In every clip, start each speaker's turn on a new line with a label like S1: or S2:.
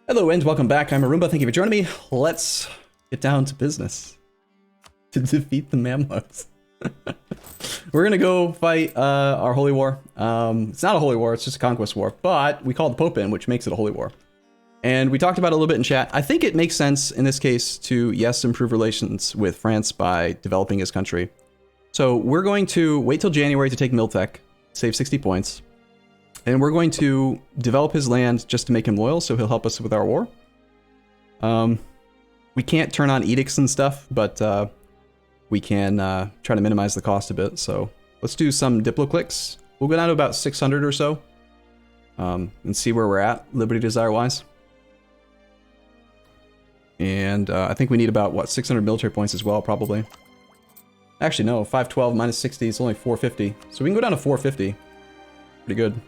S1: Hello and welcome back. I'm Arumba. Thank you for joining me. Let's get down to business to defeat the Mamluks. We're gonna go fight our holy war. It's not a holy war, it's just a conquest war, but we called the Pope in, which makes it a holy war. And we talked about it a little bit in chat. I think it makes sense in this case to, yes, improve relations with France by developing his country. So we're going to wait till January to take Miltech, save 60 points. And we're going to develop his land just to make him loyal, so he'll help us with our war. We can't turn on edicts and stuff, but we can try to minimize the cost a bit. So let's do some Diplo clicks. We'll go down to about 600 or so, and see where we're at, Liberty Desire-wise. And I think we need about, what, 600 military points as well, probably. Actually, no, 512 minus 60 is only 450. So we can go down to 450. Pretty good.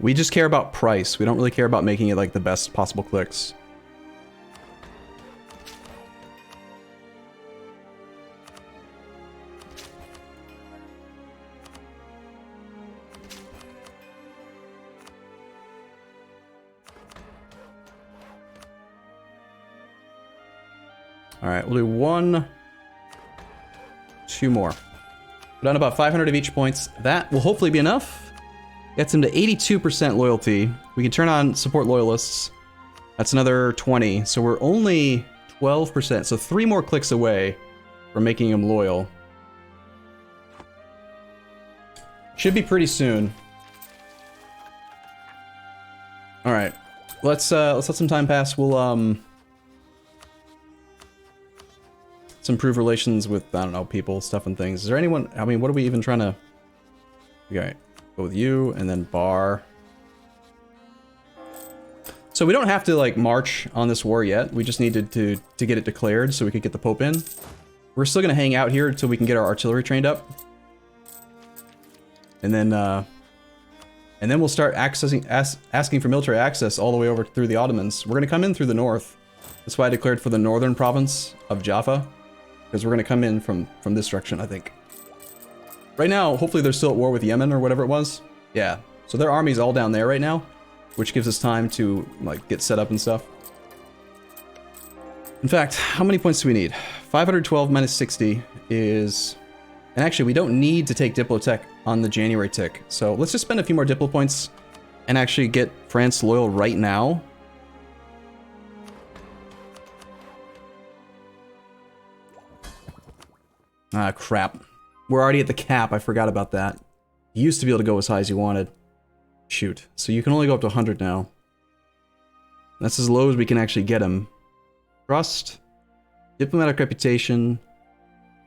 S1: We just care about price. We don't really care about making it like the best possible clicks. All right, we'll do two more. We're down about 500 of each points. That will hopefully be enough. Gets him to 82% loyalty. We can turn on support loyalists. That's another 20. So we're only 12%. So 3 more clicks away from making him loyal. Should be pretty soon. All right, let's let some time pass. We'll let's improve relations with, I don't know, people, stuff, and things. Is there anyone? I mean, what are we even trying to? Okay. Go with you, and then bar. So we don't have to, like, march on this war yet. We just needed to get it declared so we could get the Pope in. We're still gonna hang out here until we can get our artillery trained up. And then we'll start asking for military access all the way over through the Ottomans. We're gonna come in through the north. That's why I declared for the northern province of Jaffa, because we're gonna come in from this direction, I think. Right now, hopefully they're still at war with Yemen or whatever it was. Yeah, so their army's all down there right now, which gives us time to, like, get set up and stuff. In fact, how many points do we need? 512 minus 60 is... And actually, we don't need to take Diplo Tech on the January tick. So let's just spend a few more Diplo points and actually get France loyal right now. Ah, crap. We're already at the cap, I forgot about that. You used to be able to go as high as you wanted. Shoot. So you can only go up to 100 now. That's as low as we can actually get him. Trust. Diplomatic reputation.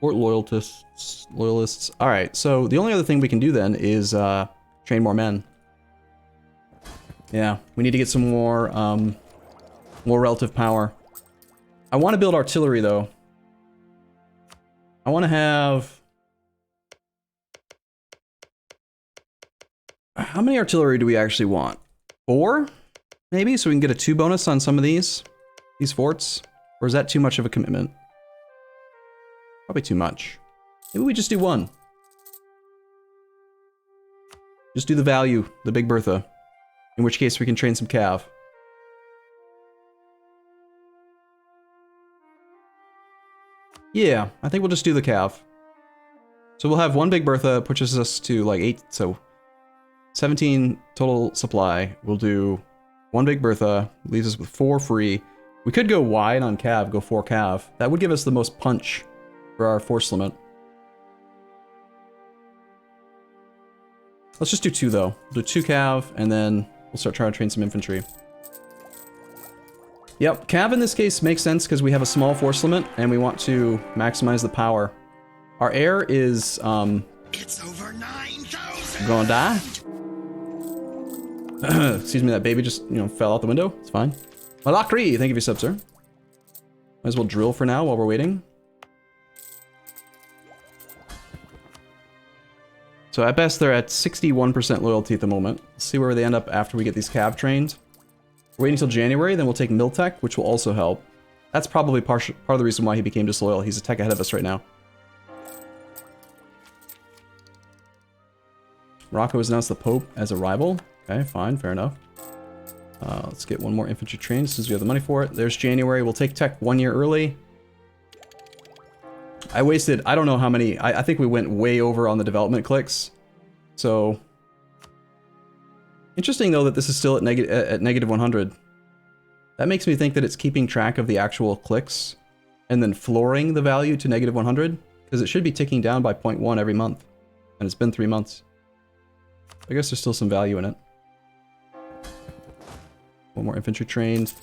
S1: Port loyalists. Alright, so the only other thing we can do then is train more men. Yeah, we need to get some more relative power. I want to build artillery though. I want to have... How many artillery do we actually want? 4? Maybe? So we can get a 2 bonus on some of these forts? Or is that too much of a commitment? Probably too much. Maybe we just do 1. Just do the value, the Big Bertha. In which case we can train some cav. Yeah, I think we'll just do the cav. So we'll have 1 Big Bertha, pushes us to like 8, so 17 total supply. We'll do 1 Big Bertha, leaves us with 4 free. We could go wide on cav, go 4 cav. That would give us the most punch for our force limit. Let's just do 2 though. We'll do 2 cav, and then we'll start trying to train some infantry. Yep, cav in this case makes sense because we have a small force limit and we want to maximize the power. Our air is
S2: It's over 9,000.
S1: Gonna die. Excuse me, that baby just, fell out the window. It's fine. Malakri, thank you for your sub, sir. Might as well drill for now while we're waiting. So at best, they're at 61% loyalty at the moment. Let's see where they end up after we get these cav trained. We're waiting until January, then we'll take Miltech, which will also help. That's probably part of the reason why he became disloyal. He's a tech ahead of us right now. Morocco has announced the Pope as a rival. Okay, fine, fair enough. Let's get one more infantry train since we have the money for it. There's January. We'll take tech 1 year early. I wasted, I don't know how many, I think we went way over on the development clicks. So, interesting though that this is still at negative 100. That makes me think that it's keeping track of the actual clicks and then flooring the value to negative 100, because it should be ticking down by 0.1 every month. And it's been 3 months. I guess there's still some value in it. One more infantry trained.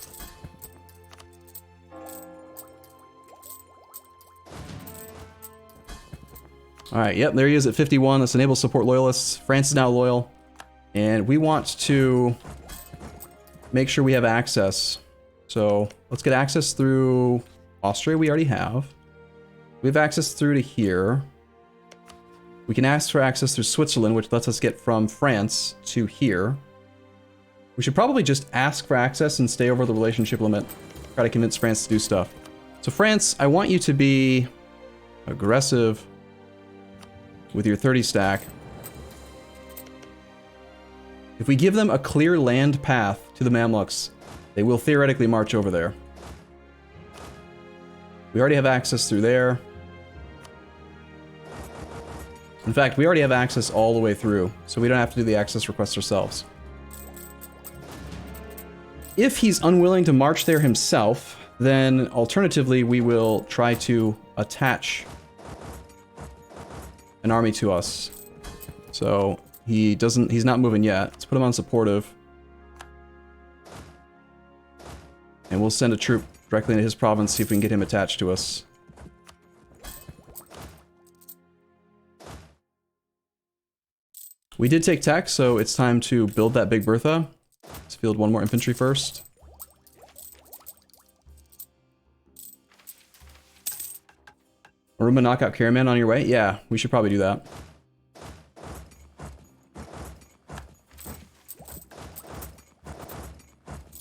S1: Alright, yep, there he is at 51. Let's enable support loyalists. France is now loyal. And we want to make sure we have access. So let's get access through Austria, we already have. We have access through to here. We can ask for access through Switzerland, which lets us get from France to here. We should probably just ask for access and stay over the relationship limit. Try to convince France to do stuff. So France, I want you to be aggressive with your 30 stack. If we give them a clear land path to the Mamluks, they will theoretically march over there. We already have access through there. In fact, we already have access all the way through, so we don't have to do the access request ourselves. If he's unwilling to march there himself, then alternatively we will try to attach an army to us. So he's not moving yet. Let's put him on supportive. And we'll send a troop directly into his province, see if we can get him attached to us. We did take tech, so it's time to build that Big Bertha. Let's field one more infantry first. Arumba knockout caravan on your way? Yeah, we should probably do that.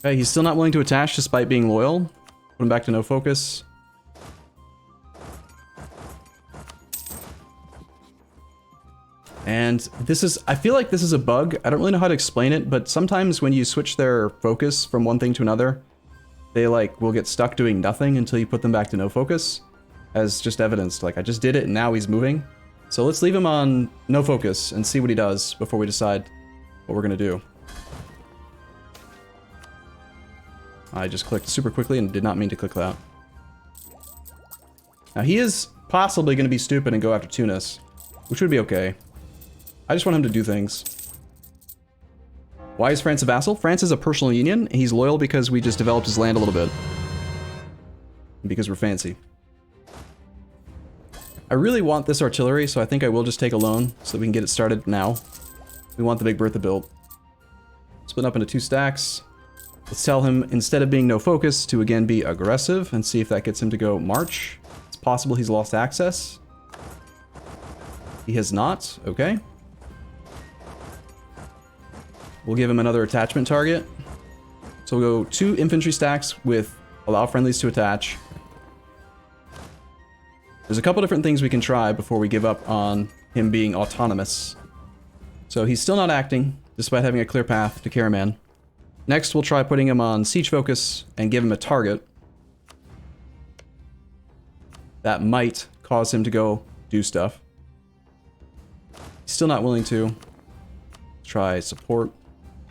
S1: Okay, he's still not willing to attach despite being loyal. Put him back to no focus. And this is, I feel like this is a bug. I don't really know how to explain it, but sometimes when you switch their focus from one thing to another, they like will get stuck doing nothing until you put them back to no focus. As just evidenced, like I just did it and now he's moving. So let's leave him on no focus and see what he does before we decide what we're gonna do. I just clicked super quickly and did not mean to click that. Now he is possibly gonna be stupid and go after Tunis, which would be okay. I just want him to do things. Why is France a vassal? France is a personal union. He's loyal because we just developed his land a little bit. And because we're fancy. I really want this artillery, so I think I will just take a loan so that we can get it started now. We want the Big Bertha built. Split up into 2 stacks. Let's tell him, instead of being no focus, to again be aggressive and see if that gets him to go march. It's possible he's lost access. He has not. Okay. We'll give him another attachment target. So we'll go 2 infantry stacks with allow friendlies to attach. There's a couple different things we can try before we give up on him being autonomous. So he's still not acting, despite having a clear path to Caraman. Next, we'll try putting him on siege focus and give him a target. That might cause him to go do stuff. He's still not willing to. Try support.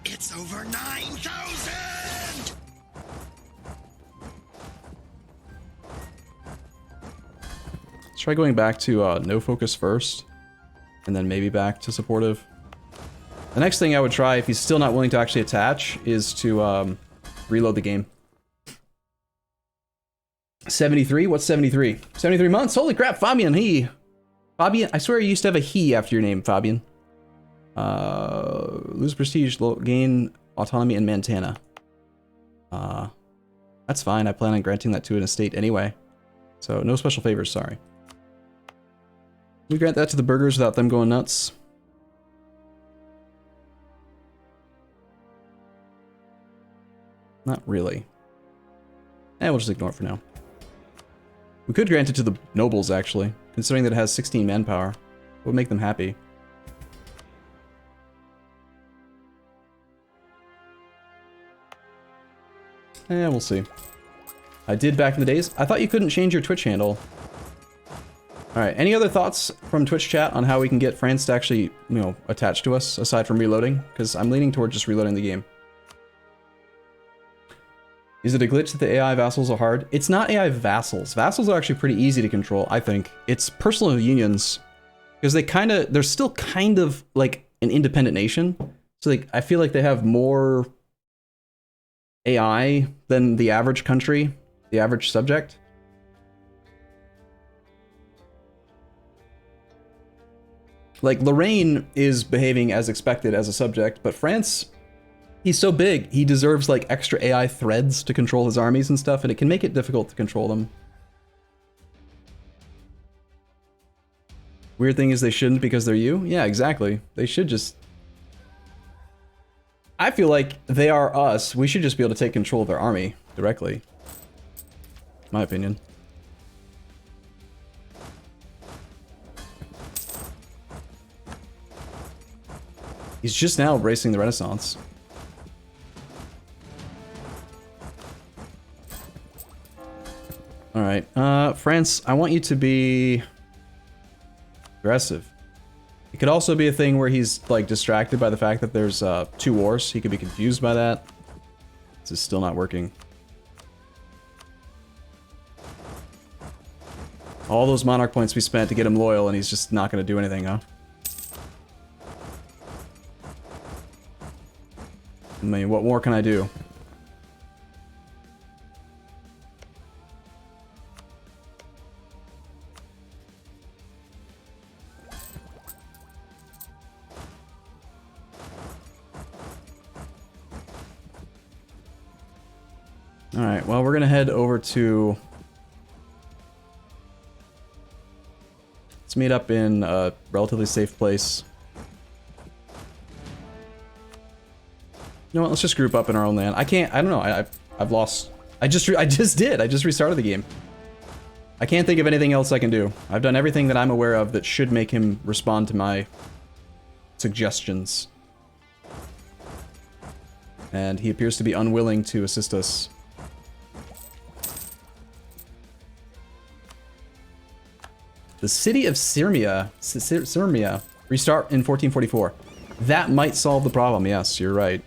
S2: It's over 9,000!
S1: Let's try going back to no focus first, and then maybe back to supportive. The next thing I would try, if he's still not willing to actually attach, is to reload the game. 73? What's 73? 73 months? Holy crap, Fabian, Fabian, I swear you used to have a he after your name, Fabian. Lose prestige, gain autonomy in Montana. That's fine. I plan on granting that to an estate anyway. So no special favors, sorry. We grant that to the burghers without them going nuts. Not really. We'll just ignore it for now. We could grant it to the nobles, actually, considering that it has 16 manpower. It would make them happy. We'll see. I did back in the days. I thought you couldn't change your Twitch handle. Alright, any other thoughts from Twitch chat on how we can get France to actually, you know, attach to us, aside from reloading? Because I'm leaning toward just reloading the game. Is it a glitch that the AI vassals are hard? It's not AI vassals. Vassals are actually pretty easy to control, I think. It's personal unions. Because they're still kind of like an independent nation. So I feel like they have more AI than the average country, the average subject. Like, Lorraine is behaving as expected as a subject, but France, he's so big, he deserves, like, extra AI threads to control his armies and stuff, and it can make it difficult to control them. Weird thing is they shouldn't because they're you? Yeah, exactly. They should just... I feel like they are us. We should just be able to take control of their army directly. My opinion. He's just now racing the Renaissance. Alright, France, I want you to be aggressive. It could also be a thing where he's, like, distracted by the fact that there's 2 wars. He could be confused by that. This is still not working. All those monarch points we spent to get him loyal, and he's just not going to do anything, huh? I mean, what more can I do? Alright, well, we're gonna head over to... Let's meet up in a relatively safe place. You know what, let's just group up in our own land. I don't know, I've lost... I just restarted the game. I can't think of anything else I can do. I've done everything that I'm aware of that should make him respond to my suggestions. And he appears to be unwilling to assist us. The city of Sirmia, restart in 1444. That might solve the problem, yes, you're right.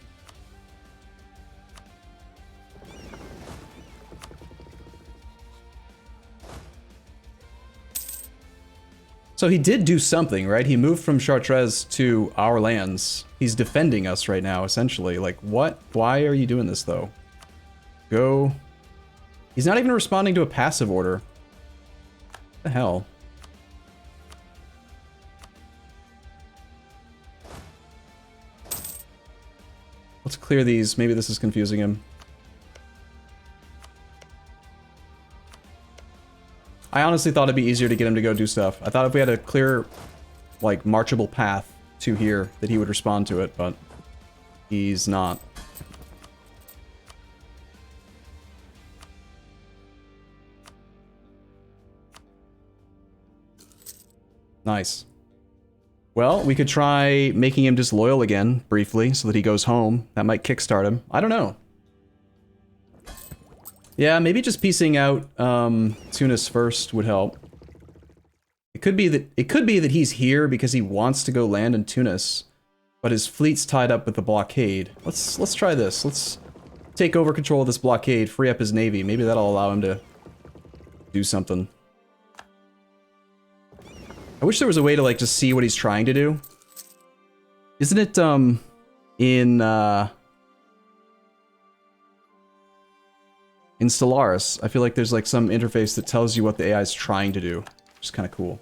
S1: So he did do something, right? He moved from Chartres to our lands. He's defending us right now, essentially. Like, what? Why are you doing this, though? Go. He's not even responding to a passive order. What the hell? Let's clear these. Maybe this is confusing him. I honestly thought it'd be easier to get him to go do stuff. I thought if we had a clear, like, marchable path to here, that he would respond to it, but he's not. Nice. Well, we could try making him disloyal again, briefly, so that he goes home. That might kickstart him. I don't know. Yeah, maybe just piecing out Tunis first would help. It could be that he's here because he wants to go land in Tunis, but his fleet's tied up with the blockade. Let's try this. Let's take over control of this blockade, free up his navy. Maybe that'll allow him to do something. I wish there was a way to, like, just see what he's trying to do. Isn't it, in Stellaris, I feel like there's, like, some interface that tells you what the AI is trying to do, which is kind of cool.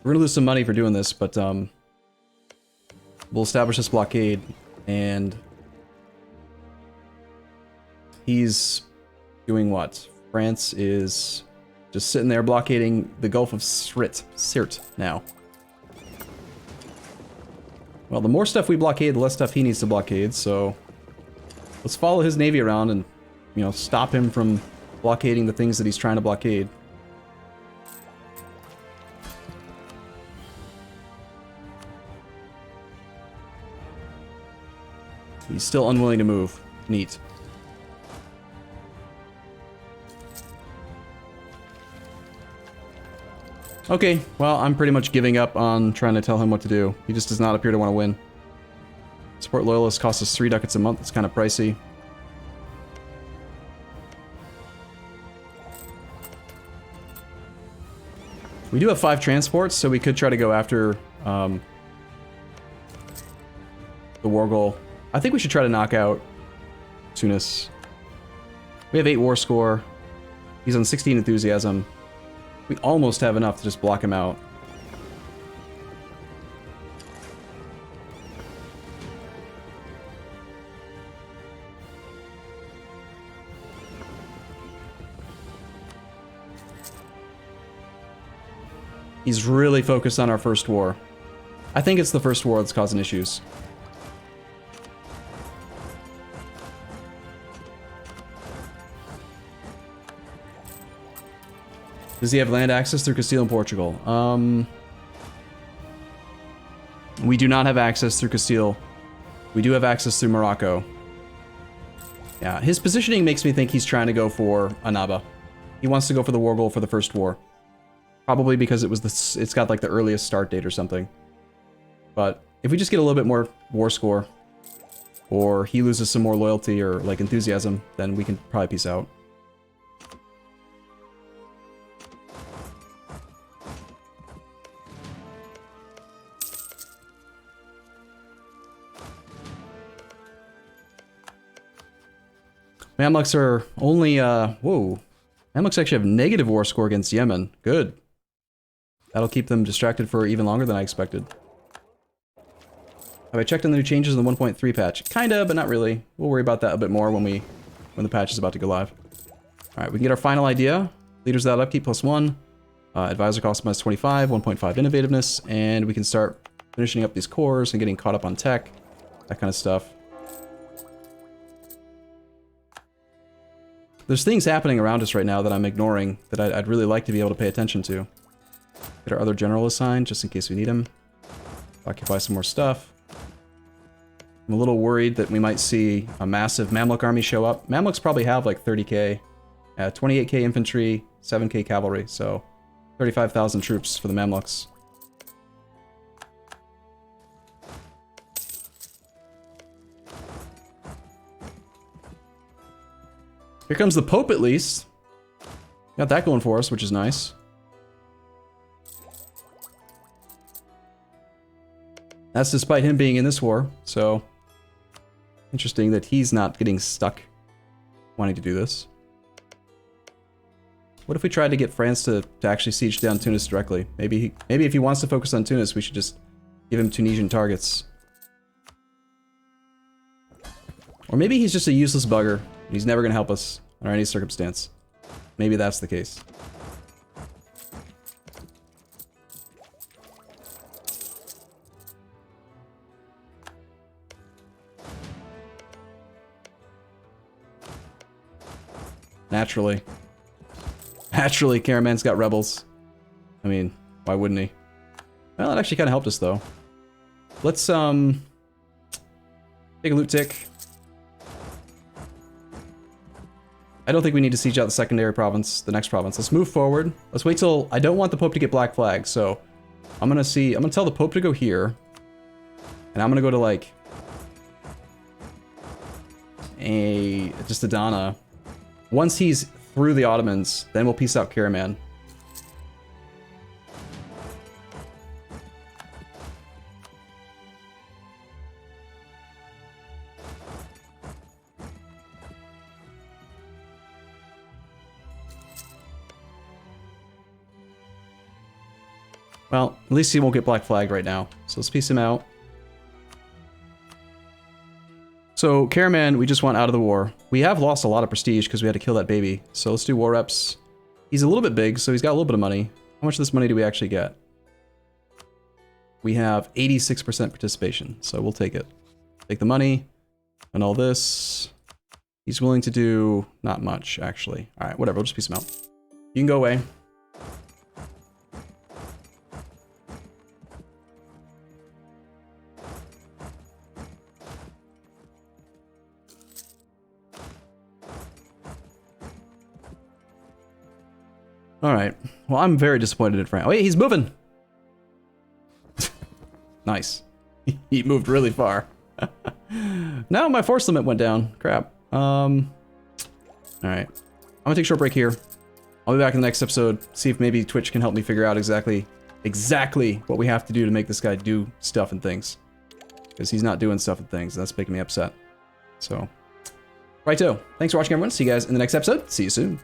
S1: We're gonna lose some money for doing this, but, we'll establish this blockade, and he's doing what? France is just sitting there blockading the Gulf of Sirte now. Well, the more stuff we blockade, the less stuff he needs to blockade, so Let's follow his navy around and, you know, stop him from blockading the things that he's trying to blockade. He's still unwilling to move. Neat. Okay, well, I'm pretty much giving up on trying to tell him what to do. He just does not appear to want to win. Support loyalists cost us 3 ducats a month. It's kind of pricey. We do have 5 transports, so we could try to go after the war goal. I think we should try to knock out Tunis. We have 8 war score. He's on 16 enthusiasm. We almost have enough to just block him out. He's really focused on our first war. I think it's the first war that's causing issues. Does he have land access through Castile and Portugal? We do not have access through Castile. We do have access through Morocco. Yeah, his positioning makes me think he's trying to go for Annaba. He wants to go for the war goal for the first war. Probably because it's got like the earliest start date or something. But if we just get a little bit more war score, or he loses some more loyalty or like enthusiasm, then we can probably peace out. Mamluks are only, whoa. Mamluks actually have negative war score against Yemen. Good. That'll keep them distracted for even longer than I expected. Have I checked on the new changes in the 1.3 patch? Kinda, but not really. We'll worry about that a bit more when the patch is about to go live. Alright, we can get our final idea. Leaders without upkeep +1. Advisor cost -25, 1.5 innovativeness, and we can start finishing up these cores and getting caught up on tech. That kind of stuff. There's things happening around us right now that I'm ignoring that I'd really like to be able to pay attention to. Get our other general assigned, just in case we need him. Occupy some more stuff. I'm a little worried that we might see a massive Mamluk army show up. Mamluks probably have like 30k. 28k infantry, 7k cavalry, so 35,000 troops for the Mamluks. Here comes the Pope, at least. Got that going for us, which is nice. That's despite him being in this war, so... Interesting that he's not getting stuck wanting to do this. What if we tried to get France to actually siege down Tunis directly? Maybe if he wants to focus on Tunis, we should just give him Tunisian targets. Or maybe he's just a useless bugger. He's never going to help us under any circumstance. Maybe that's the case. Naturally. Naturally, Caraman's got rebels. I mean, why wouldn't he? Well, it actually kind of helped us, though. Let's, take a loot tick. I don't think we need to siege out the secondary province, the next province. Let's move forward. Let's wait till... I don't want the Pope to get black flag, so... I'm gonna tell the Pope to go here. And I'm gonna go to, like... just Adana. Once he's through the Ottomans, then we'll peace out Karaman. Well, at least he won't get black flagged right now. So let's peace him out. So, Karaman, we just want out of the war. We have lost a lot of prestige because we had to kill that baby. So let's do war reps. He's a little bit big, so he's got a little bit of money. How much of this money do we actually get? We have 86% participation, so we'll take it. Take the money, and all this. He's willing to do not much, actually. All right, whatever. We'll just piece him out. You can go away. All right. Well, I'm very disappointed in France. Oh, wait, he's moving. Nice. He moved really far. Now my force limit went down. Crap. All right. I'm gonna take a short break here. I'll be back in the next episode. See if maybe Twitch can help me figure out exactly what we have to do to make this guy do stuff and things. Because he's not doing stuff and things. That's making me upset. So, righto. Thanks for watching, everyone. See you guys in the next episode. See you soon.